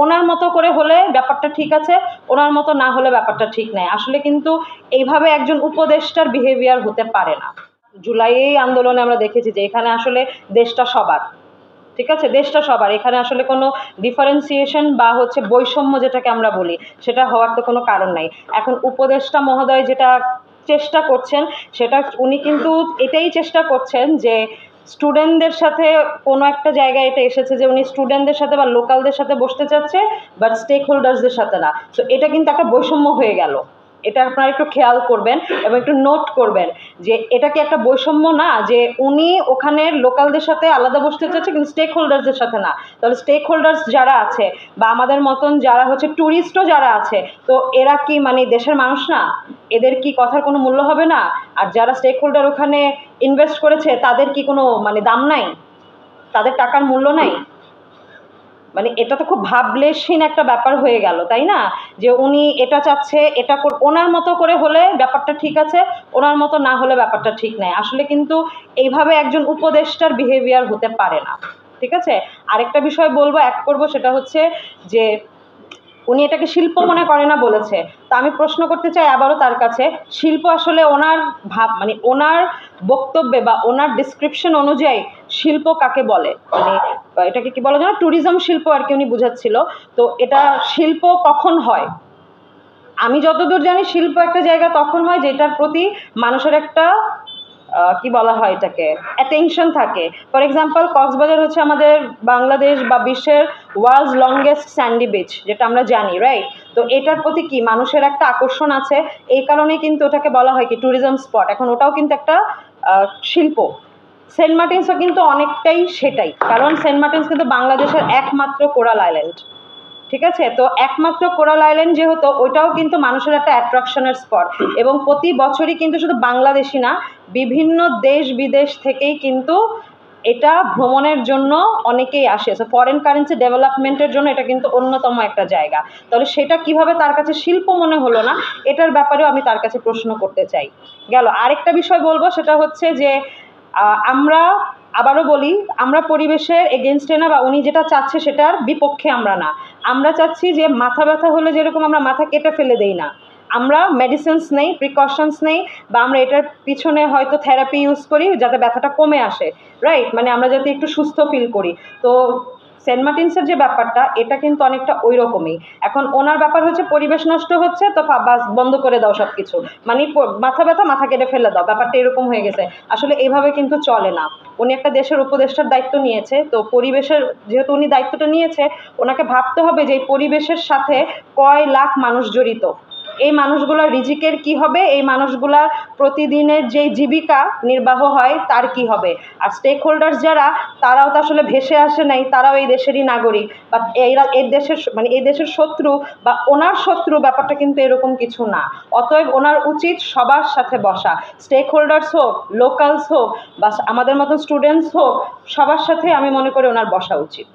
ওনার মতো করে হলে ব্যাপারটা ঠিক আছে, ওনার মতো না হলে ব্যাপারটা ঠিক নাই। আসলে কিন্তু এইভাবে একজন উপদেষ্টার বিহেভিয়ার হতে পারে না। জুলাই আন্দোলনে আমরা দেখেছি যে এখানে আসলে দেশটা সবার, ঠিক আছে, দেশটা সবার, এখানে আসলে কোনো ডিফারেন্সিয়েশন বা হচ্ছে বৈষম্য যেটাকে আমরা বলি সেটা হওয়ার তো কোনো কারণ নাই। এখন উপদেষ্টা মহোদয় যেটা চেষ্টা করছেন সেটা উনি কিন্তু এটাই চেষ্টা করছেন যে স্টুডেন্টদের সাথে কোনো একটা জায়গায় এটা এসেছে যে উনি স্টুডেন্টদের সাথে বা লোকালদের সাথে বসতে চাচ্ছে, বাট স্টেক হোল্ডার্সদের সাথে না। তো এটা কিন্তু একটা বৈষম্য হয়ে গেল, এটা আপনারা একটু খেয়াল করবেন এবং একটু নোট করবেন যে এটা কি একটা বৈষম্য না, যে উনি ওখানের লোকালদের সাথে আলাদা বসতে চাচ্ছে কিন্তু স্টেক হোল্ডার্সদের সাথে না। তাহলে স্টেক হোল্ডার্স যারা আছে বা আমাদের মতন যারা হচ্ছে ট্যুরিস্টও যারা আছে, তো এরা কি মানে দেশের মানুষ না? এদের কি কথার কোনো মূল্য হবে না? আর যারা স্টেক হোল্ডার ওখানে ইনভেস্ট করেছে তাদের কি কোনো মানে দাম নাই? তাদের টাকার মূল্য নাই? মানে এটা তো খুব ভাবলেশহীন একটা ব্যাপার হয়ে গেল, তাই না? যে উনি এটা চাচ্ছে, এটা ওনার মতো করে হলে ব্যাপারটা ঠিক আছে, ওনার মতো না হলে ব্যাপারটা ঠিক নাই। আসলে কিন্তু এইভাবে একজন উপদেষ্টার বিহেভিয়ার হতে পারে না, ঠিক আছে? আরেকটা বিষয় বলবো, অ্যাড করবো, সেটা হচ্ছে যে উনি এটাকে শিল্প মনে করে না বলেছে। তা আমি প্রশ্ন করতে চাই আবারও তার কাছে, শিল্প আসলে ওনার ভাব মানে ওনার বক্তব্যে বা ওনার ডিসক্রিপশন অনুযায়ী শিল্প কাকে বলে, মানে এটাকে কি বলা যায়, ট্যুরিজম শিল্প আর কি উনি বুঝাচ্ছিল। তো এটা শিল্প কখন হয়? আমি যতদূর জানি শিল্প একটা জায়গা তখন হয় যেটার প্রতি মানুষের একটা কি বলা হয় এটাকে, অ্যাটেনশন থাকে। ফর এক্সাম্পল কক্সবাজার হচ্ছে আমাদের বাংলাদেশ বা বিশ্বের ওয়ার্ল্ডস লংগেস্ট স্যান্ডি বিচ, যেটা আমরা জানি, রাইট? তো এটার প্রতি কি মানুষের একটা আকর্ষণ আছে, এই কারণে কিন্তু ওটাকে বলা হয় কি ট্যুরিজম স্পট। এখন ওটাও কিন্তু একটা শিল্প। সেন্ট মার্টিনসও কিন্তু অনেকটাই সেটাই, কারণ সেন্ট মার্টিনস কিন্তু বাংলাদেশের একমাত্র কোরাল আইল্যান্ড, ঠিক আছে? তো একমাত্র কোরাল আইল্যান্ড যেহেতু, ওইটাও কিন্তু মানুষের একটা অ্যাট্রাকশনের স্পট। এবং প্রতি বছরই কিন্তু শুধু বাংলাদেশি না, বিভিন্ন দেশ বিদেশ থেকেই কিন্তু এটা ভ্রমণের জন্য অনেকেই আসে। সো ফরেন কারেন্সি ডেভেলপমেন্টের জন্য এটা কিন্তু অন্যতম একটা জায়গা। তাহলে সেটা কিভাবে তার কাছে শিল্প মনে হলো না, এটার ব্যাপারেও আমি তার কাছে প্রশ্ন করতে চাই। গেল আরেকটা বিষয় বলবো, সেটা হচ্ছে যে আমরা আবারও বলি, আমরা পরিবেশের এগেনস্টে না, বা উনি যেটা চাচ্ছে সেটার বিপক্ষে আমরা না। আমরা চাচ্ছি যে মাথা ব্যথা হলে যেরকম আমরা মাথা কেটে ফেলে দেই না, আমরা মেডিসিনস নেই, প্রিকশনস নেই, বা আমরা এটার পিছনে হয়তো থেরাপি ইউজ করি যাতে ব্যথাটা কমে আসে, রাইট? মানে আমরা যাতে একটু সুস্থ ফিল করি। তো সেন্ট মার্টিনসের যে ব্যাপারটা, এটা কিন্তু অনেকটা ওই রকমই। এখন ওনার ব্যাপার হচ্ছে পরিবেশ নষ্ট হচ্ছে, তো বাস বন্ধ করে দাও সব কিছু, মানে মাথা ব্যথা মাথা কেটে ফেলে দাও, ব্যাপারটা এরকম হয়ে গেছে। আসলে এইভাবে কিন্তু চলে না। উনি একটা দেশের উপদেষ্টার দায়িত্ব নিয়েছে, তো পরিবেশের যেহেতু উনি দায়িত্বটা নিয়েছে, ওনাকে ভাবতে হবে যে এই পরিবেশের সাথে কয় লাখ মানুষ জড়িত, এই মানুষগুলোর রিজিকের কি হবে, এই মানুষগুলার প্রতিদিনের যে জীবিকা নির্বাহ হয় তার কি হবে। আর স্টেক হোল্ডার্স যারা, তারাও তো আসলে ভেসে আসে নাই, তারাও এই দেশেরই নাগরিক, বা এরা এই দেশের মানে এই দেশের শত্রু বা ওনার শত্রু, ব্যাপারটা কিন্তু এরকম কিছু না। অতএব ওনার উচিত সবার সাথে বসা, স্টেক হোল্ডার্স হোক, লোকালস হোক, বা আমাদের মতো স্টুডেন্টস হোক, সবার সাথে আমি মনে করি ওনার বসা উচিত।